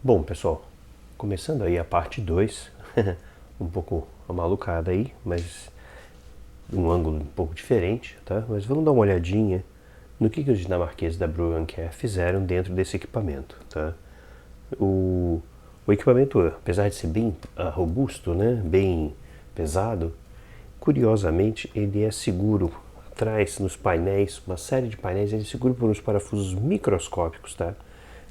Bom, pessoal, começando aí a parte 2, um pouco amalucada aí, mas um ângulo um pouco diferente, tá? Mas vamos dar uma olhadinha no que os dinamarqueses da Bruin Care fizeram dentro desse equipamento, tá? O equipamento, apesar de ser bem robusto, né, bem pesado, curiosamente ele é seguro atrás nos painéis, uma série de painéis, ele é seguro por uns parafusos microscópicos, tá?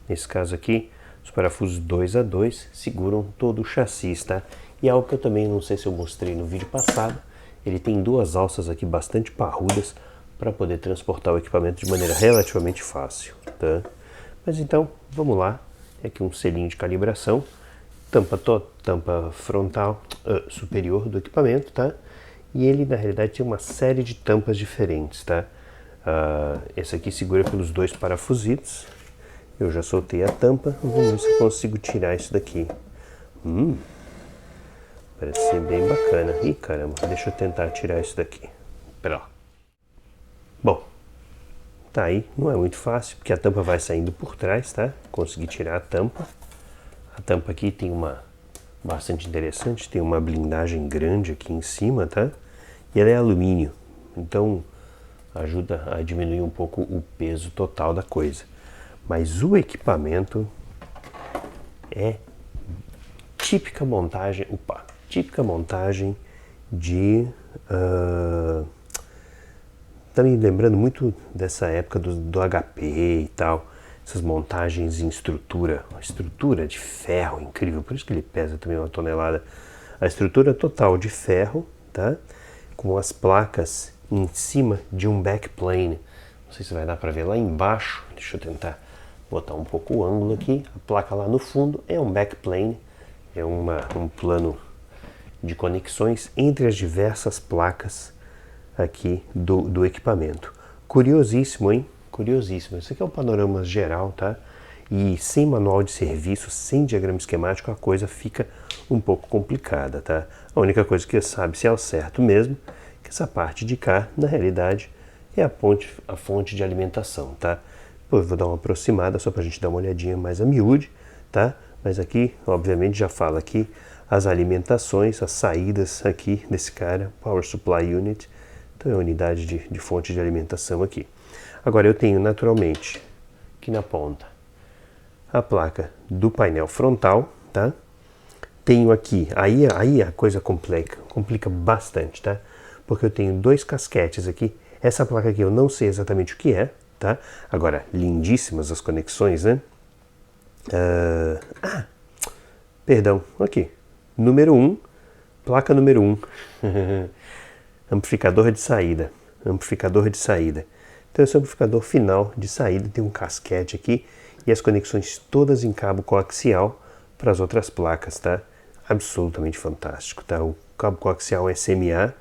Nesse caso aqui, os parafusos 2 a 2 seguram todo o chassi, tá? E algo que eu também não sei se eu mostrei no vídeo passado, ele tem duas alças aqui bastante parrudas para poder transportar o equipamento de maneira relativamente fácil, tá? Mas então, vamos lá. É aqui um selinho de calibração, tampa frontal superior do equipamento, tá? E ele na realidade tem uma série de tampas diferentes, tá? Esse aqui segura pelos dois parafusitos. Eu já soltei a tampa, vamos ver se eu consigo tirar isso daqui. Parece ser bem bacana. Ih, caramba, deixa eu tentar tirar isso daqui. Pera lá. Bom, tá aí, não é muito fácil, porque a tampa vai saindo por trás, tá? Consegui tirar a tampa. A tampa aqui tem uma bastante interessante, tem uma blindagem grande aqui em cima, tá? E ela é alumínio, então ajuda a diminuir um pouco o peso total da coisa. Mas o equipamento é típica montagem de... tá me lembrando muito dessa época do HP e tal, essas montagens em estrutura, uma estrutura de ferro incrível, por isso que ele pesa também 1 tonelada. A estrutura total de ferro, tá? Com as placas em cima de um backplane. Não sei se vai dar para ver lá embaixo, deixa eu tentar botar um pouco o ângulo aqui. A placa lá no fundo é um backplane, é um plano de conexões entre as diversas placas aqui do equipamento. Curiosíssimo, hein? Curiosíssimo. Isso aqui é um panorama geral, tá? E sem manual de serviço, sem diagrama esquemático, a coisa fica um pouco complicada, tá? A única coisa que sabe se é o certo mesmo, que essa parte de cá, na realidade, é a fonte de alimentação, tá? Depois eu vou dar uma aproximada só para a gente dar uma olhadinha mais a miúde, tá? Mas aqui, obviamente, já fala aqui as alimentações, as saídas aqui desse cara, Power Supply Unit. Então é a unidade de fonte de alimentação aqui. Agora eu tenho naturalmente aqui na ponta a placa do painel frontal, tá? Tenho aqui, aí a coisa complica bastante, tá? Porque eu tenho dois casquetes aqui. Essa placa aqui eu não sei exatamente o que é, tá? Agora, lindíssimas as conexões, né? Perdão, aqui. Número 1, placa número 1. Amplificador de saída. Então esse amplificador final de saída tem um casquete aqui e as conexões todas em cabo coaxial para as outras placas, tá? Absolutamente fantástico, tá? O cabo coaxial SMA,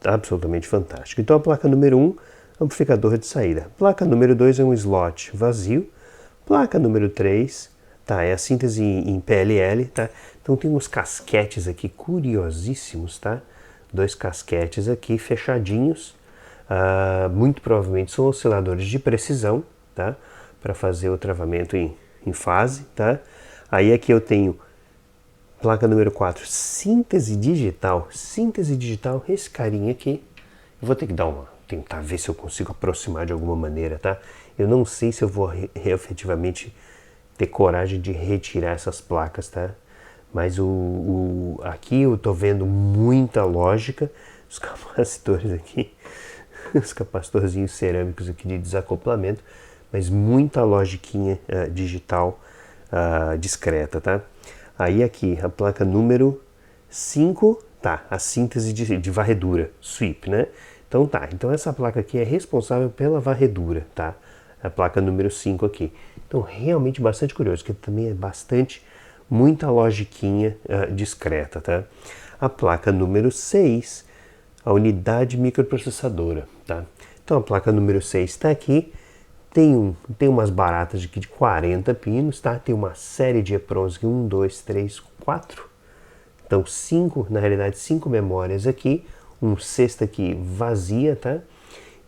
tá? Absolutamente fantástico. Então a placa número 1, amplificador de saída. Placa número 2 é um slot vazio. Placa número 3, tá? É a síntese em PLL, tá? Então tem uns casquetes aqui curiosíssimos, tá? Dois casquetes aqui fechadinhos, muito provavelmente são osciladores de precisão, tá? Para fazer o travamento em fase, tá? Aí aqui eu tenho placa número 4, síntese digital, esse carinha aqui. Eu vou ter que tentar ver se eu consigo aproximar de alguma maneira, tá? Eu não sei se eu vou efetivamente ter coragem de retirar essas placas, tá? Mas aqui eu estou vendo muita lógica, os capacitores aqui, os capacitorzinhos cerâmicos aqui de desacoplamento, mas muita logiquinha digital discreta, tá? Aí aqui a placa número 5, tá, a síntese de varredura, sweep, né? Então tá, então essa placa aqui é responsável pela varredura, tá? A placa número 5 aqui. Então realmente bastante curioso, que também é muita logiquinha discreta, tá? A placa número 6, a unidade microprocessadora, tá? Então a placa número 6 está aqui, tem umas baratas aqui de 40 pinos, tá? Tem uma série de EPROMs aqui, 1, 2, 3, 4. Então 5, na realidade 5 memórias aqui, um cesta aqui vazia, tá?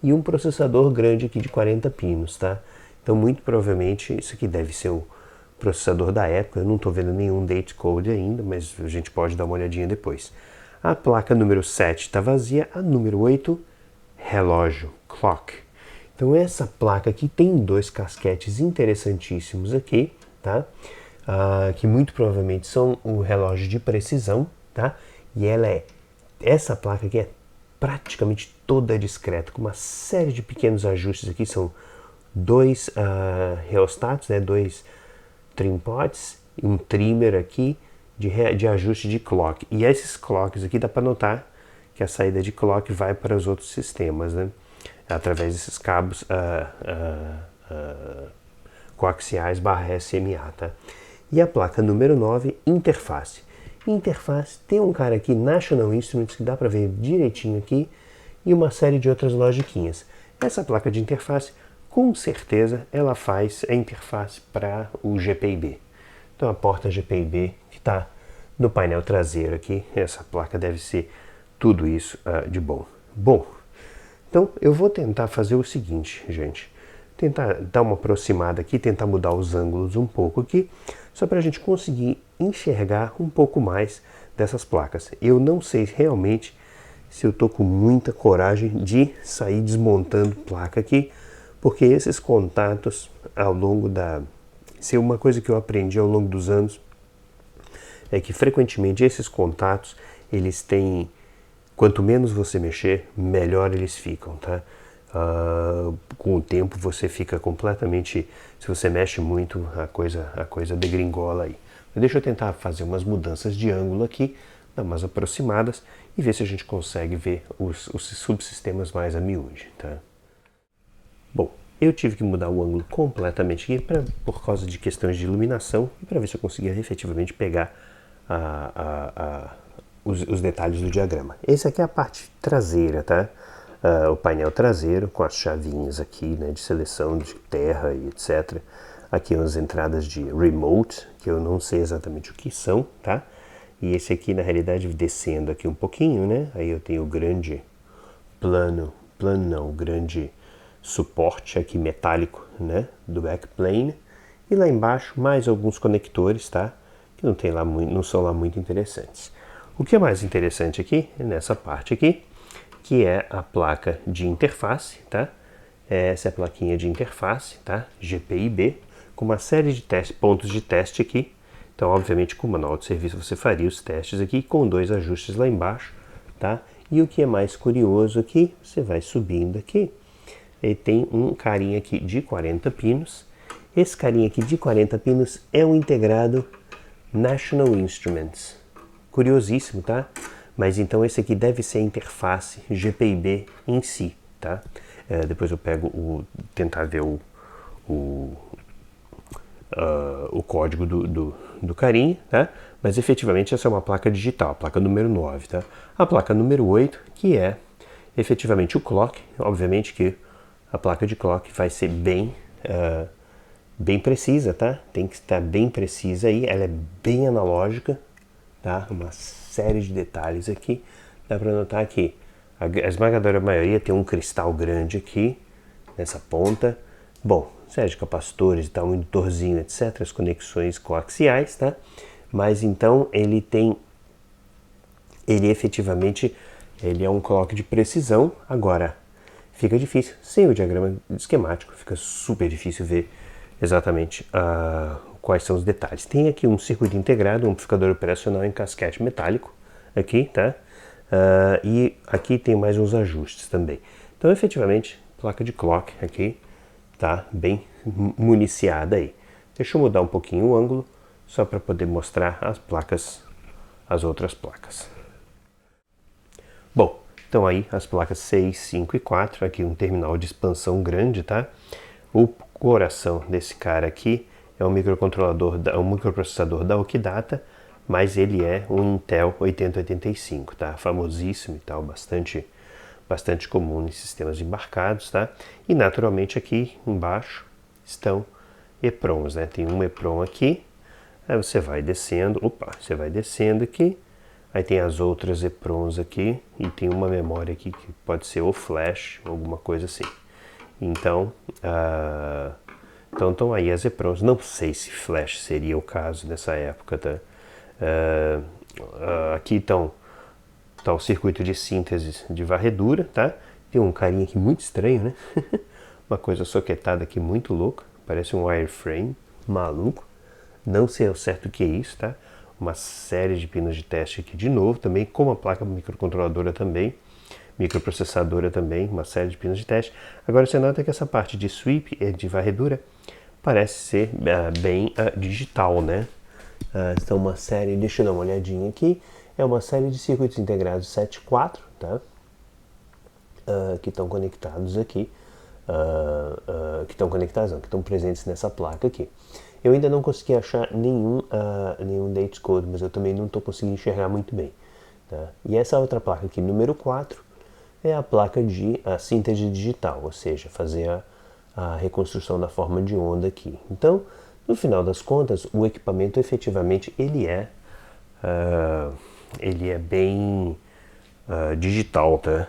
E um processador grande aqui de 40 pinos, tá? Então muito provavelmente isso aqui deve ser processador da época, eu não estou vendo nenhum date code ainda, mas a gente pode dar uma olhadinha depois. A placa número 7 está vazia, a número 8, relógio, clock. Então essa placa aqui tem dois casquetes interessantíssimos aqui, tá? Que muito provavelmente são o relógio de precisão, tá? E essa placa aqui é praticamente toda discreta, com uma série de pequenos ajustes aqui, são dois reostatos, né? Dois trim pods e um trimmer aqui de ajuste de clock. E esses clocks aqui dá para notar que a saída de clock vai para os outros sistemas, né? Através desses cabos coaxiais /SMA, tá? E a placa número 9, interface. Interface tem um cara aqui, National Instruments, que dá para ver direitinho aqui, e uma série de outras logiquinhas. Essa placa de interface, com certeza, ela faz a interface para o GPIB. Então a porta GPIB que está no painel traseiro aqui, essa placa deve ser tudo isso de bom. Bom, então eu vou tentar fazer o seguinte, gente. Tentar dar uma aproximada aqui, tentar mudar os ângulos um pouco aqui, só para a gente conseguir enxergar um pouco mais dessas placas. Eu não sei realmente se eu estou com muita coragem de sair desmontando placa aqui, porque esses contatos ao longo se uma coisa que eu aprendi ao longo dos anos é que frequentemente esses contatos, eles têm, quanto menos você mexer, melhor eles ficam, tá? Com o tempo você fica completamente, se você mexe muito, a coisa degringola aí. Mas deixa eu tentar fazer umas mudanças de ângulo aqui, dar umas aproximadas e ver se a gente consegue ver os subsistemas mais a miúde, tá? Bom, eu tive que mudar o ângulo completamente aqui por causa de questões de iluminação e para ver se eu conseguia efetivamente pegar os detalhes do diagrama. Esse aqui é a parte traseira, tá? O painel traseiro com as chavinhas aqui, né, de seleção de terra e etc. Aqui umas entradas de remote, que eu não sei exatamente o que são, tá? E esse aqui, na realidade, descendo aqui um pouquinho, né? Aí eu tenho o grande o grande suporte aqui metálico, né, do backplane. E lá embaixo mais alguns conectores, tá? Que não são lá muito interessantes. O que é mais interessante aqui, é nessa parte aqui, que é a placa de interface, tá? Essa é a plaquinha de interface, tá? GPIB, com uma série de pontos de teste aqui. Então, obviamente, com o manual de serviço você faria os testes aqui com dois ajustes lá embaixo, tá? E o que é mais curioso aqui, você vai subindo aqui, ele tem um carinha aqui de 40 pinos. Esse carinha aqui de 40 pinos é um integrado National Instruments. Curiosíssimo, tá? Mas então esse aqui deve ser a interface GPIB em si, tá? Depois eu tentar ver o código do carinha, tá? Mas efetivamente essa é uma placa digital, a placa número 9, tá? A placa número 8, que é efetivamente o clock, obviamente que a placa de clock vai ser bem precisa, tá? Tem que estar bem precisa aí, ela é bem analógica, tá? Uma série de detalhes aqui, dá para notar que a esmagadora maioria tem um cristal grande aqui, nessa ponta. Bom, série de capacitores e tal, um indutorzinho, etc, as conexões coaxiais, tá? Mas então ele efetivamente é um clock de precisão. Agora, fica difícil, sem o diagrama esquemático, fica super difícil ver exatamente quais são os detalhes. Tem aqui um circuito integrado, um amplificador operacional em casquete metálico, aqui, tá? E aqui tem mais uns ajustes também. Então, efetivamente, placa de clock aqui, tá bem municiada aí. Deixa eu mudar um pouquinho o ângulo, só para poder mostrar as outras placas. Bom, então aí as placas 6, 5 e 4, aqui um terminal de expansão grande, tá? O coração desse cara aqui é um microprocessador da Okidata, mas ele é um Intel 8085, tá? Famosíssimo e tal, bastante comum em sistemas embarcados, tá? E naturalmente aqui embaixo estão EPROMs, né? Tem um EPROM aqui, aí você vai descendo, aqui, aí tem as outras EPROMs aqui e tem uma memória aqui que pode ser ou flash, ou alguma coisa assim. Então, Então estão aí as EPROMs. Não sei se flash seria o caso nessa época, tá? Aqui tá o circuito de síntese de varredura, tá? Tem um carinha aqui muito estranho, né? Uma coisa soquetada aqui muito louca. Parece um wireframe maluco. Não sei ao certo o que é isso, tá? Uma série de pinos de teste aqui de novo também, como a placa microcontroladora também, microprocessadora também, uma série de pinos de teste. Agora você nota que essa parte de sweep, de varredura, parece ser bem digital, né? Então uma série, deixa eu dar uma olhadinha aqui, é uma série de circuitos integrados 7.4, tá? Que estão conectados aqui, que estão presentes nessa placa aqui. Eu ainda não consegui achar nenhum date code, mas eu também não estou conseguindo enxergar muito bem. Tá? E essa outra placa aqui, número 4, é a placa de síntese digital, ou seja, fazer a reconstrução da forma de onda aqui. Então, no final das contas, o equipamento efetivamente ele é bem digital, tá?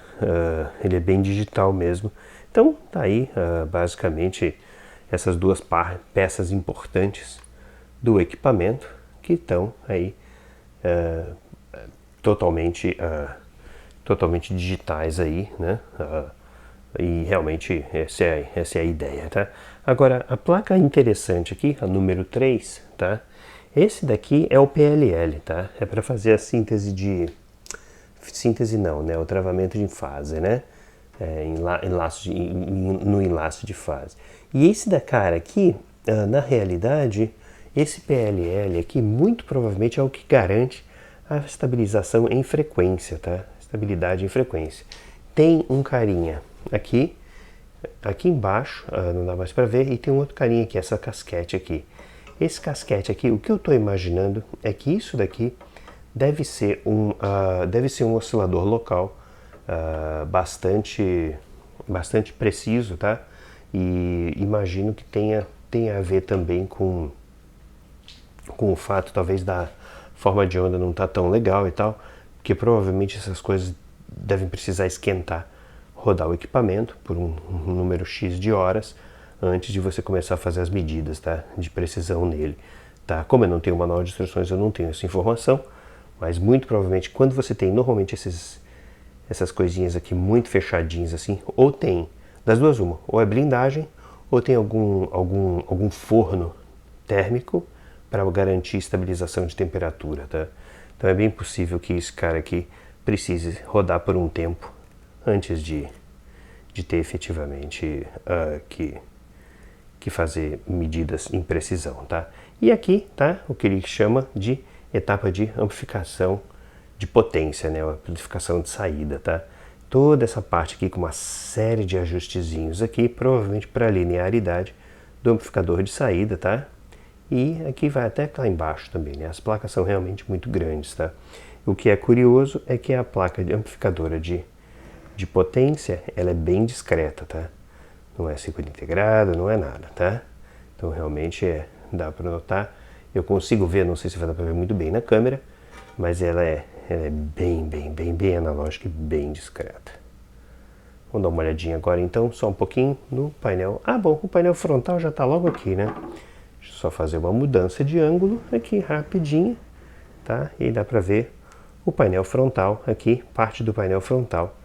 Ele é bem digital mesmo. Então, tá aí basicamente essas duas peças importantes do equipamento que estão aí totalmente digitais aí, né? E realmente essa é a ideia, tá? Agora, a placa interessante aqui, a número 3, tá? Esse daqui é o PLL, tá? É para fazer a síntese não, né? O travamento de fase, né? No enlace de fase. E esse da cara aqui, na realidade, esse PLL aqui muito provavelmente é o que garante a estabilização em frequência, tá? Estabilidade em frequência. Tem um carinha aqui embaixo, não dá mais para ver, e tem um outro carinha aqui, essa casquete aqui. Esse casquete aqui, o que eu estou imaginando é que isso daqui deve ser um oscilador local bastante preciso, tá? E imagino que tenha a ver também com o fato talvez da forma de onda não tá tão legal e tal, porque provavelmente essas coisas devem precisar esquentar, rodar o equipamento por um número X de horas antes de você começar a fazer as medidas, tá? De precisão nele, tá? Como eu não tenho manual de instruções, eu não tenho essa informação, mas muito provavelmente quando você tem normalmente essas coisinhas aqui muito fechadinhas assim, ou tem das duas uma, ou é blindagem, ou tem algum forno térmico para garantir estabilização de temperatura, tá? Então é bem possível que esse cara aqui precise rodar por um tempo antes de ter efetivamente que fazer medidas em precisão, tá? E aqui, tá, o que ele chama de etapa de amplificação de potência, né, amplificação de saída, tá? Toda essa parte aqui com uma série de ajustezinhos aqui, provavelmente para a linearidade do amplificador de saída, tá? E aqui vai até lá embaixo também, né? As placas são realmente muito grandes, tá? O que é curioso é que a placa de amplificadora de potência, ela é bem discreta, tá? Não é circuito integrado, não é nada, tá? Então realmente dá para notar. Eu consigo ver, não sei se vai dar para ver muito bem na câmera, mas ela é bem analógica e bem discreta. Vamos dar uma olhadinha agora então, só um pouquinho no painel. Ah, bom, o painel frontal já está logo aqui, né? Deixa eu só fazer uma mudança de ângulo aqui rapidinho, tá? E dá para ver o painel frontal aqui, parte do painel frontal.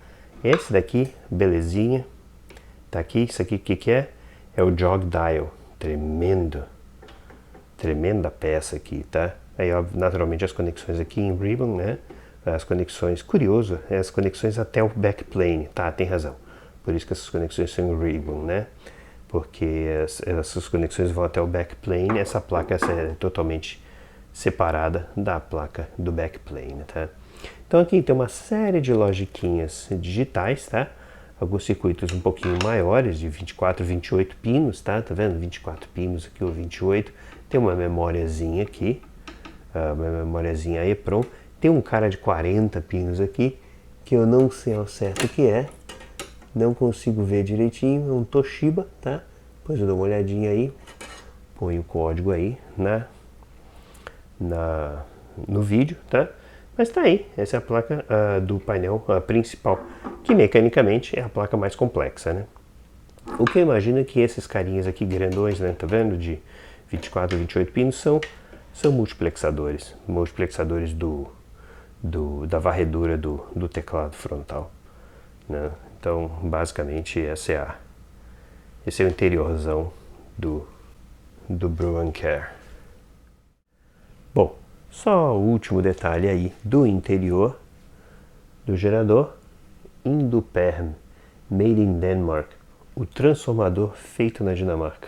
Esse daqui, belezinha, tá aqui. Isso aqui, o que é? É o jog dial, tremenda peça aqui, tá? Aí, naturalmente, as conexões aqui em ribbon, né? As conexões, curioso, as conexões até o backplane, tá? Tem razão. Por isso que essas conexões são em ribbon, né? Porque essas conexões vão até o backplane, essa placa é totalmente separada da placa do backplane, tá? Então aqui tem uma série de logiquinhas digitais, tá? Alguns circuitos um pouquinho maiores, de 24, 28 pinos, tá? Tá vendo? 24 pinos aqui, ou 28. Tem uma memóriazinha aqui, uma memóriazinha EEPROM. Tem um cara de 40 pinos aqui, que eu não sei ao certo o que é. Não consigo ver direitinho, é um Toshiba, tá? Depois eu dou uma olhadinha aí, põe o código aí no vídeo, tá? Mas tá aí, essa é a placa do painel principal, que mecanicamente é a placa mais complexa, né? O que eu imagino é que esses carinhas aqui grandões, né, tá vendo, de 24 a 28 pinos, são multiplexadores da varredura do teclado frontal, né? Então, basicamente, esse é o interiorzão do Brüel & Kjær. Bom, só o último detalhe aí do interior do gerador, Indupern, made in Denmark, o transformador feito na Dinamarca.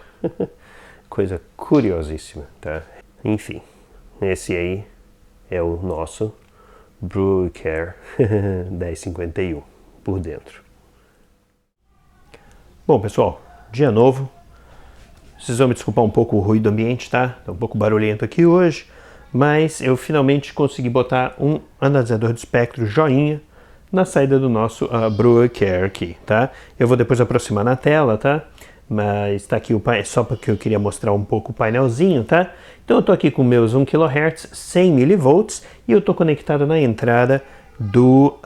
Coisa curiosíssima, tá? Enfim, esse aí é o nosso Brüel & Kjær 1051 por dentro. Bom, pessoal, dia novo. Vocês vão me desculpar um pouco o ruído ambiente, tá? Tá um pouco barulhento aqui hoje, mas eu finalmente consegui botar um analisador de espectro joinha na saída do nosso Brüel & Kjær aqui, tá? Eu vou depois aproximar na tela, tá? Mas tá aqui o painel, só porque eu queria mostrar um pouco o painelzinho, tá? Então eu tô aqui com meus 1 kHz, 100 mV e eu tô conectado na entrada do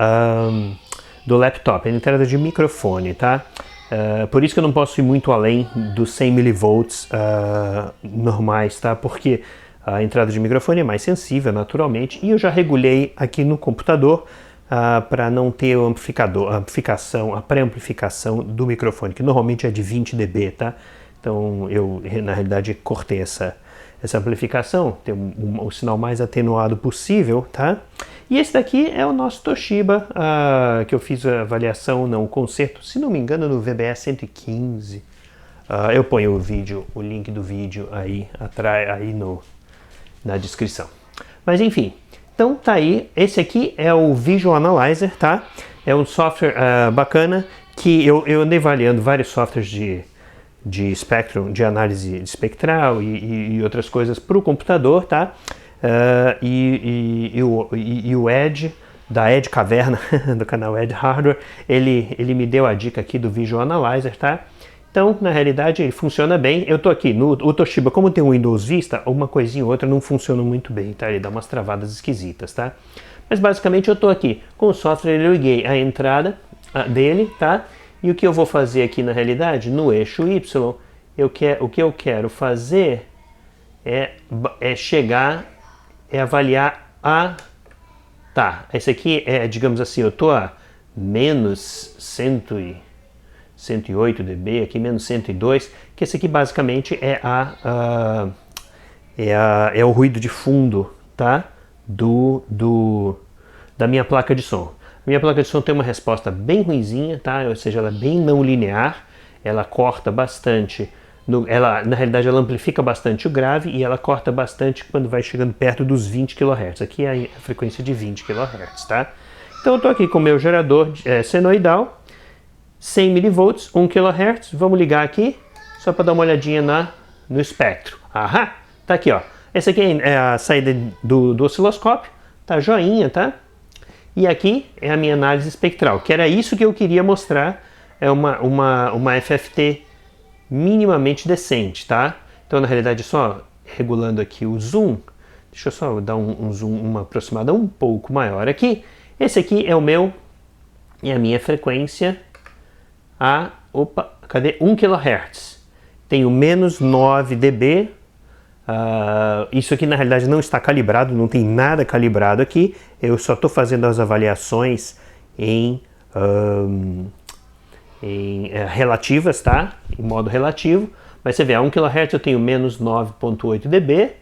laptop, a entrada de microfone, tá? Por isso que eu não posso ir muito além dos 100 mV normais, tá? Porque a entrada de microfone é mais sensível, naturalmente, e eu já regulei aqui no computador para não ter a pré-amplificação do microfone, que normalmente é de 20 dB, tá? Então eu, na realidade, cortei essa amplificação, ter o sinal mais atenuado possível, tá? E esse daqui é o nosso Toshiba, que eu fiz a avaliação, não, o conserto, se não me engano, no VBS 115. Eu ponho o link do vídeo aí na descrição. Mas enfim, então tá aí, esse aqui é o Visual Analyzer, tá? É um software bacana que eu andei avaliando vários softwares de Spectrum, de análise espectral e outras coisas para o computador, tá? E o Ed, da Ed Caverna, do canal Ed Hardware, ele me deu a dica aqui do Visual Analyzer, tá? Então, na realidade, ele funciona bem. Eu tô aqui o Toshiba, como tem o Windows Vista, uma coisinha ou outra não funciona muito bem, tá? Ele dá umas travadas esquisitas, tá? Mas basicamente eu tô aqui com o software, eu liguei a entrada dele, tá? E o que eu vou fazer aqui na realidade, no eixo Y, o que eu quero fazer é avaliar Tá, esse aqui é, digamos assim, eu tô a menos 108 dB, aqui menos 102, que esse aqui basicamente é o ruído de fundo, tá? Da minha placa de som. A minha placa de som tem uma resposta bem ruinzinha, tá? Ou seja, ela é bem não linear, ela corta bastante, na realidade ela amplifica bastante o grave e ela corta bastante quando vai chegando perto dos 20 kHz. Aqui é a frequência de 20 kHz, tá? Então eu tô aqui com o meu gerador senoidal, 100 mV, 1 kHz, vamos ligar aqui, só para dar uma olhadinha no espectro. Aham, tá aqui, ó. Essa aqui é a saída do osciloscópio, tá joinha, tá? E aqui é a minha análise espectral, que era isso que eu queria mostrar, é uma FFT minimamente decente, tá? Então, na realidade, só regulando aqui o zoom, deixa eu só dar um zoom, uma aproximada um pouco maior aqui. Esse aqui é a minha frequência cadê? 1 kHz. Tenho menos 9 dB. Isso aqui na realidade não está calibrado, não tem nada calibrado aqui. Eu só estou fazendo as avaliações relativas, tá? Em modo relativo. Mas você vê, a 1 kHz eu tenho menos 9.8 dB,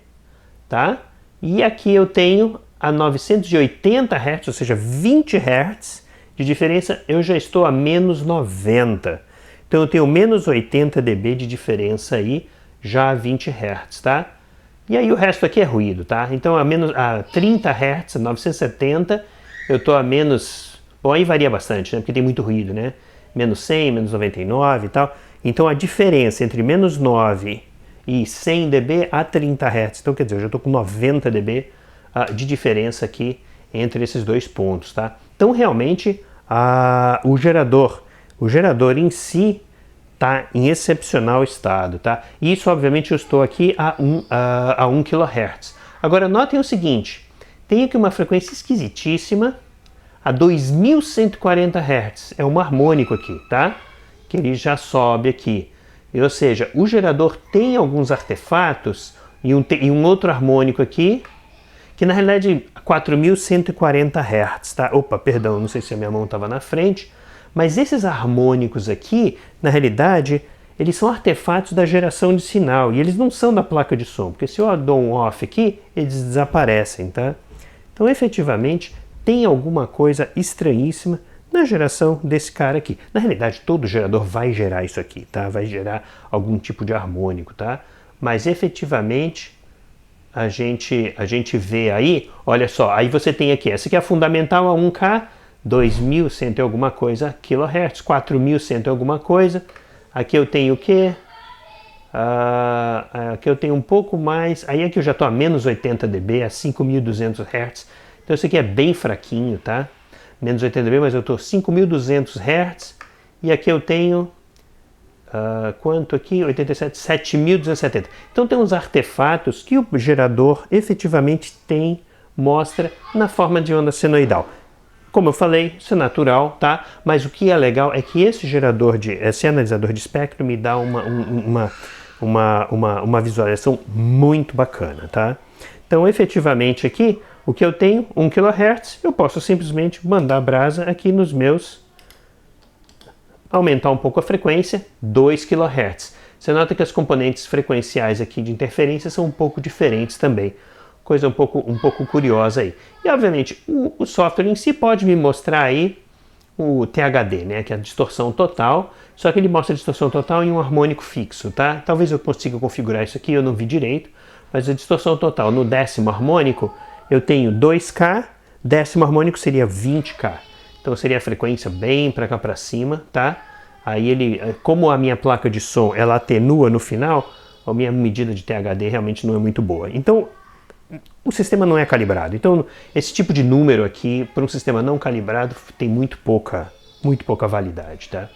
tá? E aqui eu tenho a 980 Hz, ou seja, 20 Hz de diferença, eu já estou a menos 90. Então eu tenho menos 80 dB de diferença aí, já a 20 Hz, tá? E aí o resto aqui é ruído, tá? Então a 30 Hz, 970, eu estou a menos... Bom, aí varia bastante, né? Porque tem muito ruído, né? Menos 100, menos 99 e tal. Então a diferença entre menos 9 e 100 dB a 30 Hz. Então quer dizer, eu já estou com 90 dB de diferença aqui entre esses dois pontos, tá? Então realmente o gerador em si está em excepcional estado, tá? E isso obviamente eu estou aqui a 1 kHz. Agora notem o seguinte, tem aqui uma frequência esquisitíssima a 2140 Hz, é um harmônico aqui, tá? que ele já sobe aqui. Ou seja, o gerador tem alguns artefatos e um outro harmônico aqui, que na realidade é 4.140 Hz, tá? Opa, perdão, não sei se a minha mão estava na frente, mas esses harmônicos aqui, na realidade, eles são artefatos da geração de sinal e eles não são da placa de som, porque se eu dou um off aqui, eles desaparecem, tá? Então, efetivamente, tem alguma coisa estranhíssima na geração desse cara aqui. Na realidade, todo gerador vai gerar isso aqui, tá? Vai gerar algum tipo de harmônico, tá? Mas, efetivamente, a gente vê aí, olha só, aí você tem aqui, essa aqui é a fundamental a 1K, 2.100 e alguma coisa kHz, 4.100 e alguma coisa. Aqui eu tenho o quê? Aqui eu tenho um pouco mais, aí aqui eu já estou a menos 80 dB, a 5.200 Hz. Então isso aqui é bem fraquinho, tá? Menos 80 dB, mas eu estou 5.200 Hz. E aqui eu tenho, quanto aqui? 87, 7.270. Então tem uns artefatos que o gerador efetivamente mostra na forma de onda senoidal. Como eu falei, isso é natural, tá? Mas o que é legal é que esse analisador de espectro me dá uma visualização muito bacana, tá? Então, efetivamente aqui, o que eu tenho, 1 kHz, eu posso simplesmente mandar brasa aqui nos meus, aumentar um pouco a frequência, 2 kHz. Você nota que as componentes frequenciais aqui de interferência são um pouco diferentes também. Coisa um pouco curiosa aí. E, obviamente, o software em si pode me mostrar aí o THD, né, que é a distorção total, só que ele mostra a distorção total em um harmônico fixo, tá? Talvez eu consiga configurar isso aqui, eu não vi direito, mas a distorção total no 10º harmônico, eu tenho 2K, 10º harmônico seria 20K. Então seria a frequência bem para cá para cima, tá? Aí como a minha placa de som, ela atenua no final, a minha medida de THD realmente não é muito boa. Então, o sistema não é calibrado. Então, esse tipo de número aqui, para um sistema não calibrado, tem muito pouca validade, tá?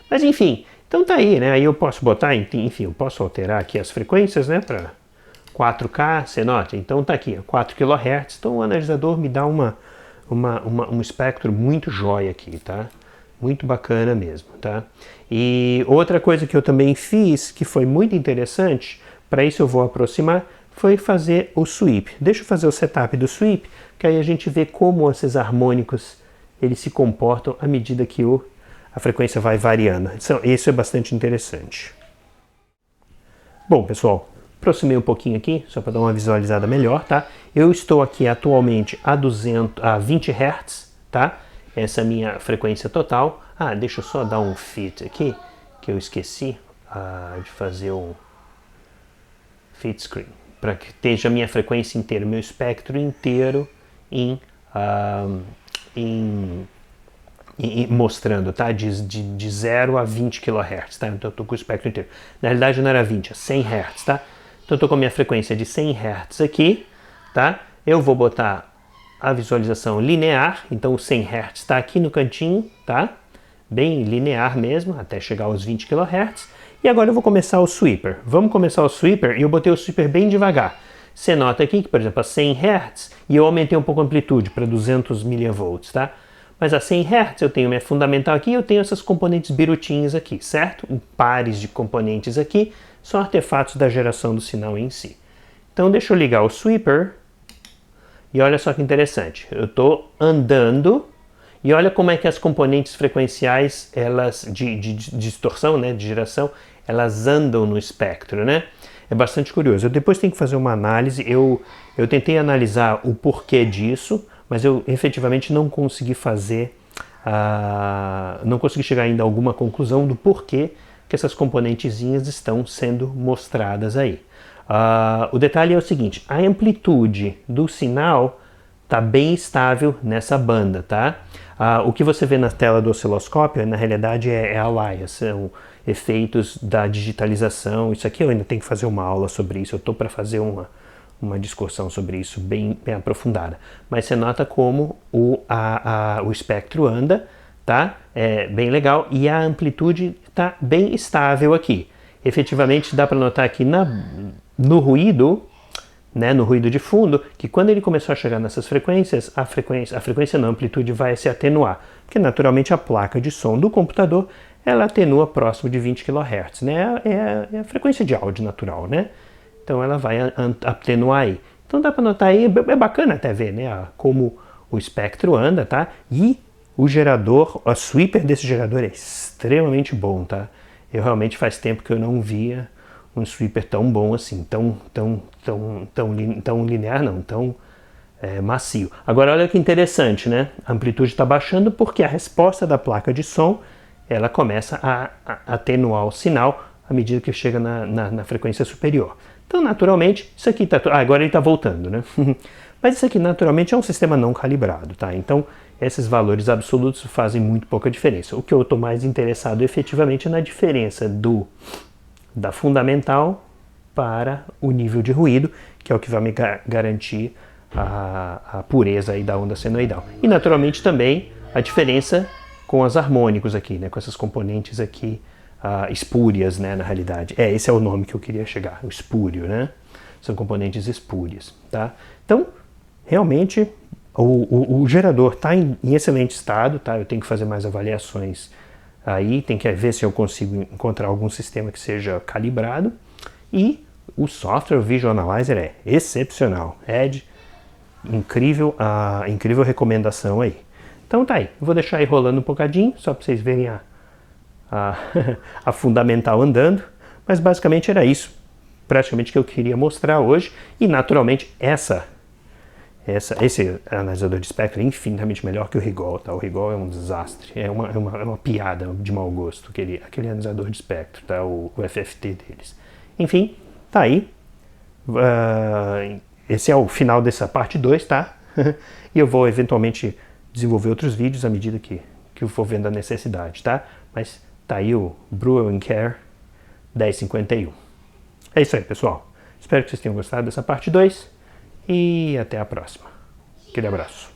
Mas, enfim, então tá aí, né? Aí eu posso botar, enfim, eu posso alterar aqui as frequências, né? Para 4K, você nota? Então tá aqui, 4 kHz. Então o analisador me dá um espectro muito jóia aqui, tá? Muito bacana mesmo, tá? E outra coisa que eu também fiz, que foi muito interessante, para isso eu vou aproximar, foi fazer o sweep. Deixa eu fazer o setup do sweep, que aí a gente vê como esses harmônicos eles se comportam à medida que a frequência vai variando. Então, isso é bastante interessante. Bom, pessoal, aproximei um pouquinho aqui, só para dar uma visualizada melhor, tá? Eu estou aqui atualmente a 20 Hz, tá? Essa é a minha frequência total. Deixa eu só dar um fit aqui, que eu esqueci de fazer um fit screen, para que esteja a minha frequência inteira, meu espectro inteiro mostrando, tá? De 0 a 20 kHz, tá? Então eu estou com o espectro inteiro. Na realidade não era 20, é 100 Hz, tá? Então eu estou com a minha frequência de 100 Hz aqui, tá? Eu vou botar a visualização linear, então o 100 Hz está aqui no cantinho, tá? Bem linear mesmo, até chegar aos 20 kHz. E agora eu vou começar o sweeper. Vamos começar o sweeper e eu botei o sweeper bem devagar. Você nota aqui que, por exemplo, a 100 Hz, e eu aumentei um pouco a amplitude para 200 mV, tá? Mas a 100 Hz eu tenho minha fundamental aqui, eu tenho essas componentes birutinhas aqui, certo? Pares de componentes aqui, são artefatos da geração do sinal em si. Então deixa eu ligar o sweeper, e olha só que interessante, eu estou andando, e olha como é que as componentes frequenciais, elas de distorção, né, de geração, elas andam no espectro, né? É bastante curioso. Eu depois tenho que fazer uma análise, eu tentei analisar o porquê disso, mas eu efetivamente não consegui fazer, não consegui chegar ainda a alguma conclusão do porquê que essas componentezinhas estão sendo mostradas aí. O detalhe é o seguinte, a amplitude do sinal está bem estável nessa banda, tá? O que você vê na tela do osciloscópio, na realidade, é a laia, são efeitos da digitalização. Isso aqui eu ainda tenho que fazer uma aula sobre isso, eu estou para fazer uma discussão sobre isso bem aprofundada. Mas você nota como o espectro anda, tá? É bem legal, e a amplitude está bem estável aqui. Efetivamente dá para notar aqui no ruído, né, no ruído de fundo, que quando ele começou a chegar nessas frequências, a frequência não, a amplitude vai se atenuar, porque naturalmente a placa de som do computador, ela atenua próximo de 20 kHz, né, é a frequência de áudio natural, né, então ela vai atenuar aí. Então dá para notar aí, é bacana até ver, né, como o espectro anda, tá, e o gerador, a sweeper desse gerador é extremamente bom, tá, eu realmente faz tempo que eu não via um sweeper tão bom assim, tão linear não, tão macio. Agora olha que interessante, né? A amplitude está baixando porque a resposta da placa de som, ela começa a atenuar o sinal à medida que chega na frequência superior. Então naturalmente, isso aqui está... agora ele está voltando, né? Mas isso aqui naturalmente é um sistema não calibrado, tá? Então esses valores absolutos fazem muito pouca diferença. O que eu estou mais interessado efetivamente é na diferença da fundamental para o nível de ruído, que é o que vai me garantir a pureza aí da onda senoidal. E naturalmente também a diferença com os harmônicos aqui, né, com essas componentes aqui espúrias, né, na realidade. Esse é o nome que eu queria chegar, o espúrio, né? São componentes espúrias, tá? Então, realmente, o gerador está em excelente estado, tá? Eu tenho que fazer mais avaliações aí, tem que ver se eu consigo encontrar algum sistema que seja calibrado. E o software Visual Analyzer é excepcional. Ed, incrível recomendação aí. Então tá aí, vou deixar aí rolando um bocadinho, só para vocês verem a fundamental andando. Mas basicamente era isso, praticamente que eu queria mostrar hoje. E naturalmente esse analisador de espectro é infinitamente melhor que o Rigol, tá? O Rigol é um desastre, é uma piada de mau gosto, aquele analisador de espectro, tá? O FFT deles. Enfim, tá aí. Esse é o final dessa parte 2, tá? E eu vou eventualmente desenvolver outros vídeos à medida que eu for vendo a necessidade, tá? Mas tá aí o Breuer Care 1051. É isso aí, pessoal. Espero que vocês tenham gostado dessa parte 2. E até a próxima. Aquele abraço.